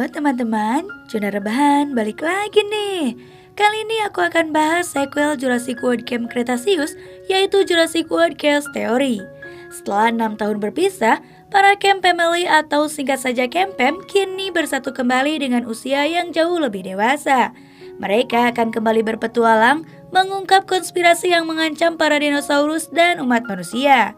Halo teman-teman, Juna Rebahan balik lagi nih. Kali ini aku akan bahas sequel Jurassic World Camp Cretaceous, yaitu Jurassic World Chaos Theory. Setelah 6 tahun berpisah, para Camp Family atau singkat saja Campem kini bersatu kembali dengan usia yang jauh lebih dewasa. Mereka akan kembali berpetualang, mengungkap konspirasi yang mengancam para dinosaurus dan umat manusia.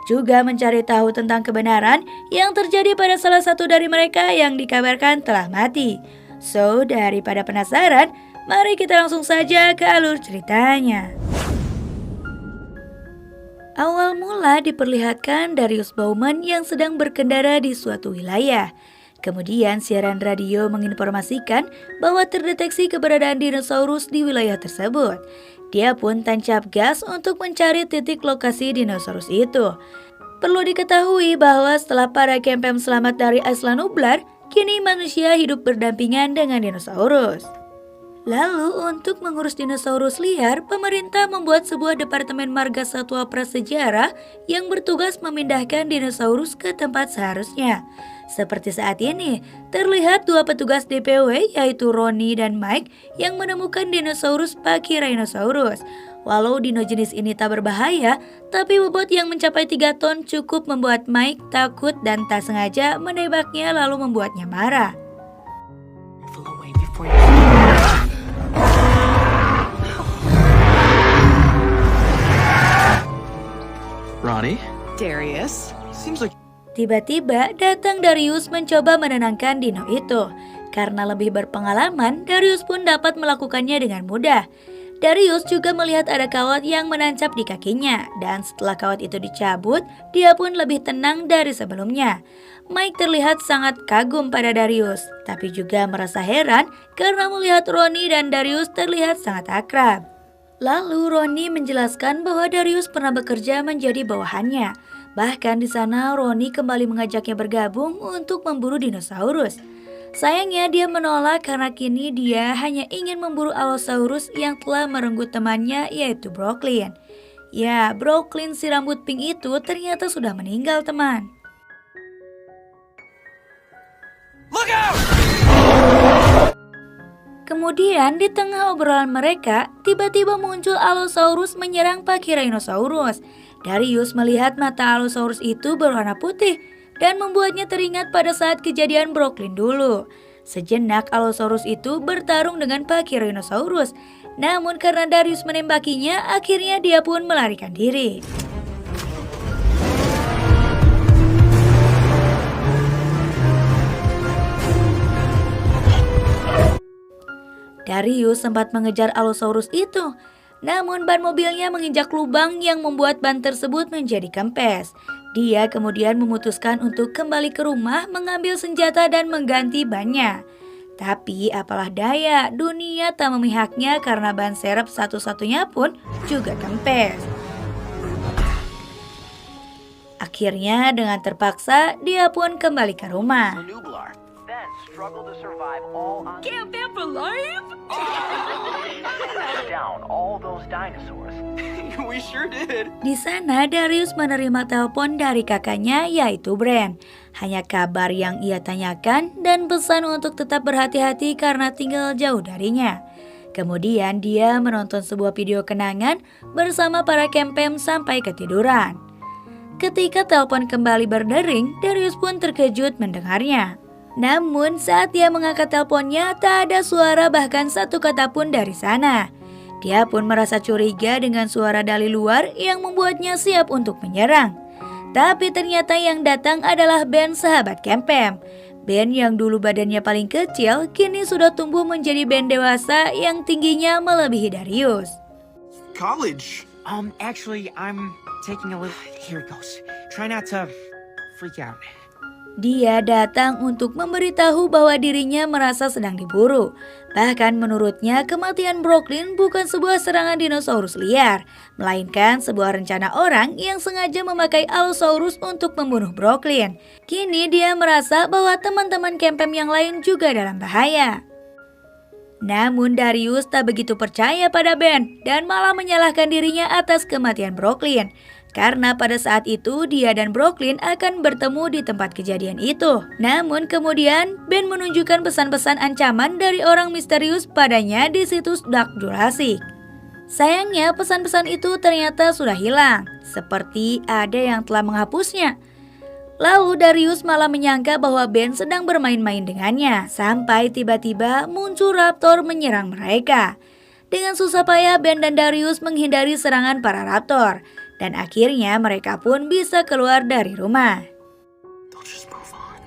Juga mencari tahu tentang kebenaran yang terjadi pada salah satu dari mereka yang dikabarkan telah mati. So, daripada penasaran, mari kita langsung saja ke alur ceritanya. Awal mula diperlihatkan Darius Bowman yang sedang berkendara di suatu wilayah. Kemudian siaran radio menginformasikan bahwa terdeteksi keberadaan dinosaurus di wilayah tersebut. Dia pun tancap gas untuk mencari titik lokasi dinosaurus itu. Perlu diketahui bahwa setelah para Campem selamat dari Isla Nublar, kini manusia hidup berdampingan dengan dinosaurus. Lalu untuk mengurus dinosaurus liar, pemerintah membuat sebuah departemen marga satwa prasejarah yang bertugas memindahkan dinosaurus ke tempat seharusnya. Seperti saat ini, terlihat dua petugas DPW yaitu Ronnie dan Mike yang menemukan dinosaurus Pachyrhinosaurus. Walau dino jenis ini tak berbahaya, tapi bobot yang mencapai 3 ton cukup membuat Mike takut dan tak sengaja menembaknya lalu membuatnya marah. Ronnie? Darius? Seems like... Tiba-tiba datang Darius mencoba menenangkan dino itu. Karena lebih berpengalaman, Darius pun dapat melakukannya dengan mudah. Darius juga melihat ada kawat yang menancap di kakinya, dan setelah kawat itu dicabut, dia pun lebih tenang dari sebelumnya. Mike terlihat sangat kagum pada Darius, tapi juga merasa heran karena melihat Ronnie dan Darius terlihat sangat akrab. Lalu Ronnie menjelaskan bahwa Darius pernah bekerja menjadi bawahannya. Bahkan di sana Ronnie kembali mengajaknya bergabung untuk memburu dinosaurus. Sayangnya dia menolak karena kini dia hanya ingin memburu Allosaurus yang telah merenggut temannya yaitu Brooklyn. Ya, Brooklyn si rambut pink itu ternyata sudah meninggal teman. Look out! Kemudian di tengah obrolan mereka, tiba-tiba muncul Allosaurus menyerang Pachyrhinosaurus. Darius melihat mata Allosaurus itu berwarna putih dan membuatnya teringat pada saat kejadian Brooklyn dulu. Sejenak Allosaurus itu bertarung dengan Pachyrhinosaurus. Namun karena Darius menembakinya, akhirnya dia pun melarikan diri. Darius sempat mengejar Allosaurus itu. Namun ban mobilnya menginjak lubang yang membuat ban tersebut menjadi kempes. Dia kemudian memutuskan untuk kembali ke rumah, mengambil senjata dan mengganti bannya. Tapi apalah daya, dunia tak memihaknya karena ban serep satu-satunya pun juga kempes. Akhirnya dengan terpaksa dia pun kembali ke rumah. Camp alive? Down all those dinosaurs. We sure did. Di sana Darius menerima telepon dari kakaknya yaitu Bran. Hanya kabar yang ia tanyakan dan pesan untuk tetap berhati-hati karena tinggal jauh darinya. Kemudian dia menonton sebuah video kenangan bersama para Campem sampai ketiduran. Ketika telepon kembali berdering, Darius pun terkejut mendengarnya. Namun saat dia mengangkat teleponnya tak ada suara bahkan satu kata pun dari sana. Dia pun merasa curiga dengan suara dari luar yang membuatnya siap untuk menyerang. Tapi ternyata yang datang adalah Ben sahabat Campem. Ben yang dulu badannya paling kecil kini sudah tumbuh menjadi Ben dewasa yang tingginya melebihi Darius. College. Actually, I'm taking a little... Here it goes. Try not to freak out. Dia datang untuk memberitahu bahwa dirinya merasa sedang diburu. Bahkan menurutnya kematian Brooklyn bukan sebuah serangan dinosaurus liar, melainkan sebuah rencana orang yang sengaja memakai Allosaurus untuk membunuh Brooklyn. Kini dia merasa bahwa teman-teman Campem yang lain juga dalam bahaya. Namun Darius tak begitu percaya pada Ben dan malah menyalahkan dirinya atas kematian Brooklyn. karena pada saat itu dia dan Brooklyn akan bertemu di tempat kejadian itu. Namun kemudian Ben menunjukkan pesan-pesan ancaman dari orang misterius padanya di situs Dark Jurassic. Sayangnya pesan-pesan itu ternyata sudah hilang, seperti ada yang telah menghapusnya. Lalu Darius malah menyangka bahwa Ben sedang bermain-main dengannya, sampai tiba-tiba muncul raptor menyerang mereka. Dengan susah payah Ben dan Darius menghindari serangan para raptor, dan akhirnya mereka pun bisa keluar dari rumah. They'll just move on.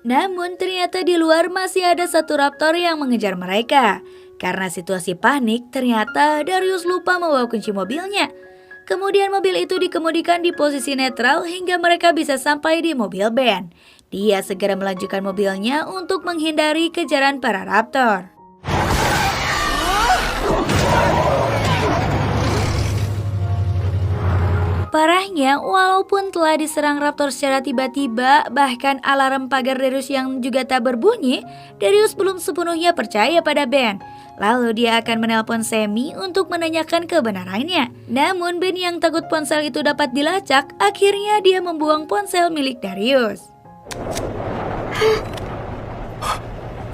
Namun ternyata di luar masih ada satu raptor yang mengejar mereka. Karena situasi panik, ternyata Darius lupa membawa kunci mobilnya. Kemudian mobil itu dikemudikan di posisi netral hingga mereka bisa sampai di mobil Ben. Dia segera melanjutkan mobilnya untuk menghindari kejaran para raptor. Parahnya, walaupun telah diserang raptor secara tiba-tiba, bahkan alarm pagar Darius yang juga tak berbunyi, Darius belum sepenuhnya percaya pada Ben. Lalu dia akan menelpon Sammy untuk menanyakan kebenarannya. Namun Ben yang takut ponsel itu dapat dilacak, akhirnya dia membuang ponsel milik Darius.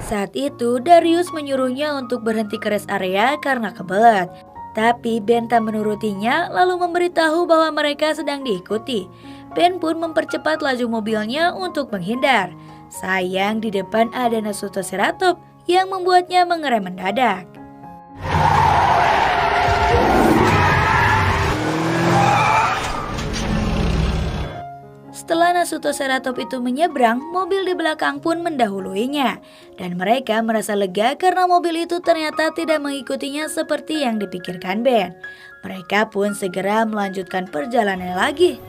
Saat itu Darius menyuruhnya untuk berhenti ke rest area karena kebelet. Tapi Ben tak menurutinya lalu memberitahu bahwa mereka sedang diikuti. Ben pun mempercepat laju mobilnya untuk menghindar. Sayang di depan ada Nasutoceratops yang membuatnya mengerem mendadak. Setelah Nasutoceratops itu menyeberang, mobil di belakang pun mendahuluinya. Dan mereka merasa lega karena mobil itu ternyata tidak mengikutinya seperti yang dipikirkan Ben. Mereka pun segera melanjutkan perjalanan lagi.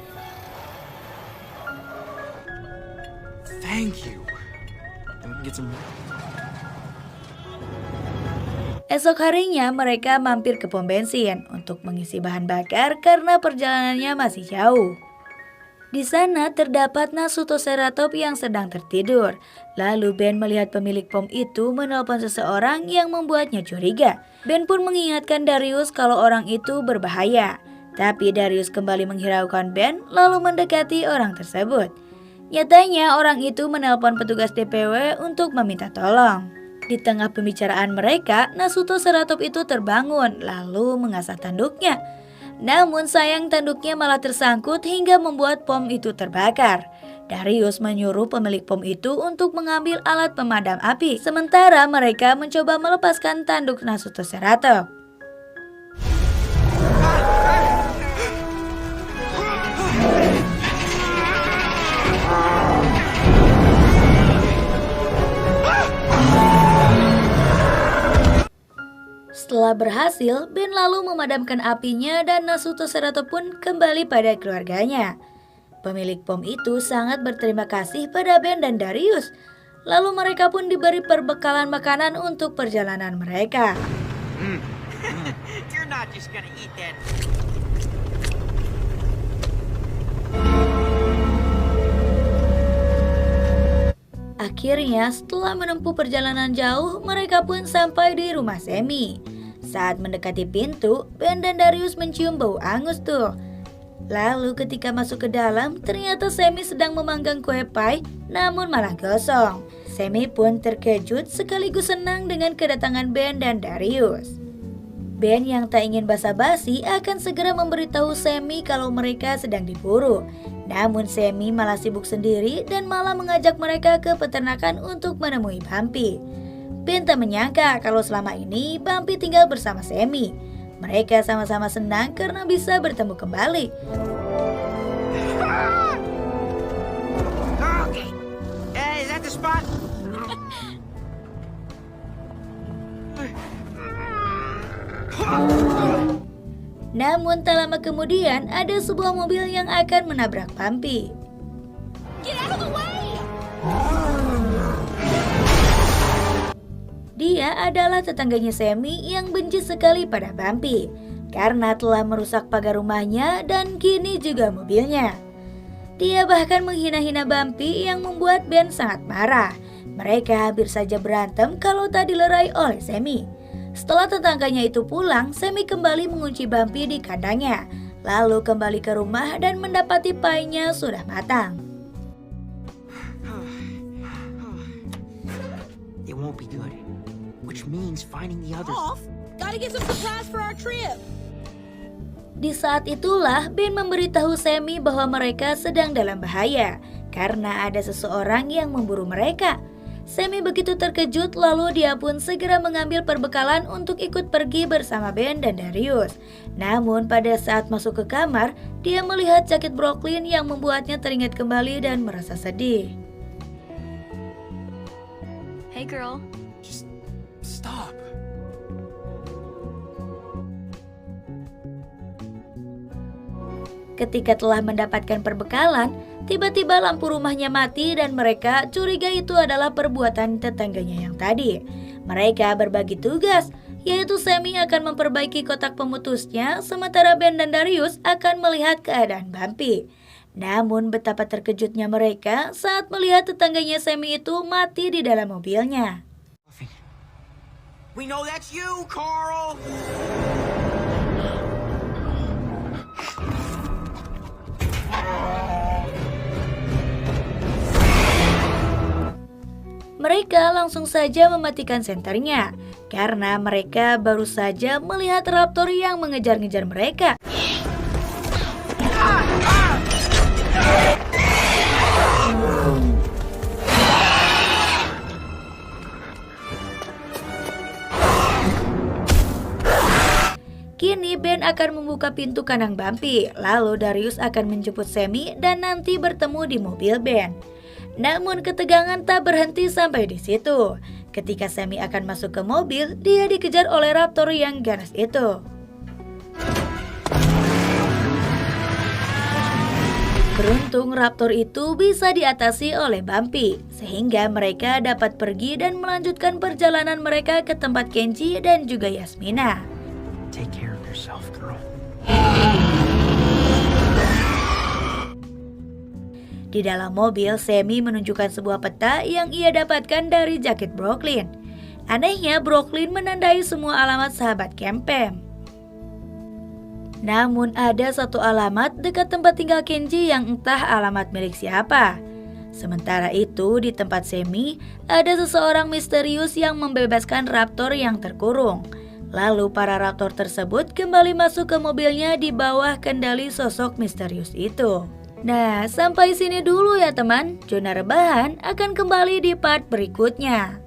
Thank you. Can we get some more? Esok harinya mereka mampir ke pom bensin untuk mengisi bahan bakar karena perjalanannya masih jauh. Di sana terdapat Nasutoceratops yang sedang tertidur. Lalu Ben melihat pemilik pom itu menelpon seseorang yang membuatnya curiga. Ben pun mengingatkan Darius kalau orang itu berbahaya. Tapi Darius kembali menghiraukan Ben lalu mendekati orang tersebut. Nyatanya orang itu menelpon petugas DPW untuk meminta tolong. Di tengah pembicaraan mereka, Nasutoceratops itu terbangun lalu mengasah tanduknya. Namun sayang tanduknya malah tersangkut hingga membuat pom itu terbakar. Darius menyuruh pemilik pom itu untuk mengambil alat pemadam api. Sementara mereka mencoba melepaskan tanduk Nasutoceratops. Setelah berhasil, Ben lalu memadamkan apinya dan Nasutoceratops pun kembali pada keluarganya. Pemilik pom itu sangat berterima kasih pada Ben dan Darius. Lalu mereka pun diberi perbekalan makanan untuk perjalanan mereka. You're not just gonna eat that. Akhirnya setelah menempuh perjalanan jauh, mereka pun sampai di rumah Sammy. Saat mendekati pintu, Ben dan Darius mencium bau angus tuh. Lalu ketika masuk ke dalam, ternyata Sammy sedang memanggang kue pie, namun malah gosong. Sammy pun terkejut sekaligus senang dengan kedatangan Ben dan Darius. Ben yang tak ingin basa-basi akan segera memberitahu Sammy kalau mereka sedang diburu. Namun Sammy malah sibuk sendiri dan malah mengajak mereka ke peternakan untuk menemui Bumpy. Ben tak menyangka kalau selama ini Bumpy tinggal bersama Sammy. Mereka sama-sama senang karena bisa bertemu kembali. Okay. Hey, is that the spot? Namun tak lama kemudian ada sebuah mobil yang akan menabrak Bumpy. Get out of the way! Dia adalah tetangganya Sammy yang benci sekali pada Bumpy. karena telah merusak pagar rumahnya dan kini juga mobilnya. Dia bahkan menghina-hina Bumpy yang membuat Ben sangat marah. Mereka hampir saja berantem kalau tak dilerai oleh Sammy. Setelah tetangganya itu pulang, Sammy kembali mengunci Bumpy di kandangnya, lalu kembali ke rumah dan mendapati pie-nya sudah matang. It won't be good. Which means finding the others. Off? Gotta get some supplies for our trip. Di saat itulah Ben memberitahu Sammy bahwa mereka sedang dalam bahaya karena ada seseorang yang memburu mereka. Sammy begitu terkejut lalu dia pun segera mengambil perbekalan untuk ikut pergi bersama Ben dan Darius. Namun pada saat masuk ke kamar, dia melihat jaket Brooklyn yang membuatnya teringat kembali dan merasa sedih. Hey girl. Just stop. Ketika telah mendapatkan perbekalan, tiba-tiba lampu rumahnya mati dan mereka curiga itu adalah perbuatan tetangganya yang tadi. Mereka berbagi tugas, yaitu Sammy akan memperbaiki kotak pemutusnya, sementara Ben dan Darius akan melihat keadaan Bumpy. Namun betapa terkejutnya mereka saat melihat tetangganya Sammy itu mati di dalam mobilnya. We know that's you, Carl! Mereka langsung saja mematikan senternya karena mereka baru saja melihat raptor yang mengejar-ngejar mereka. Kini Ben akan membuka pintu kandang Bumpy, lalu Darius akan menjemput Sammy dan nanti bertemu di mobil Ben. Namun ketegangan tak berhenti sampai di situ. Ketika Sammy akan masuk ke mobil, dia dikejar oleh raptor yang ganas itu. Beruntung raptor itu bisa diatasi oleh Bumpy, sehingga mereka dapat pergi dan melanjutkan perjalanan mereka ke tempat Kenji dan juga Yasmina. Take care of yourself, girl. Di dalam mobil, Sammy menunjukkan sebuah peta yang ia dapatkan dari jaket Brooklyn. Anehnya, Brooklyn menandai semua alamat sahabat Kempem. Namun ada satu alamat dekat tempat tinggal Kenji yang entah alamat milik siapa. Sementara itu, di tempat Sammy, ada seseorang misterius yang membebaskan raptor yang terkurung. Lalu para raptor tersebut kembali masuk ke mobilnya di bawah kendali sosok misterius itu. Nah, sampai sini dulu ya teman. Zona Rebahan akan kembali di part berikutnya.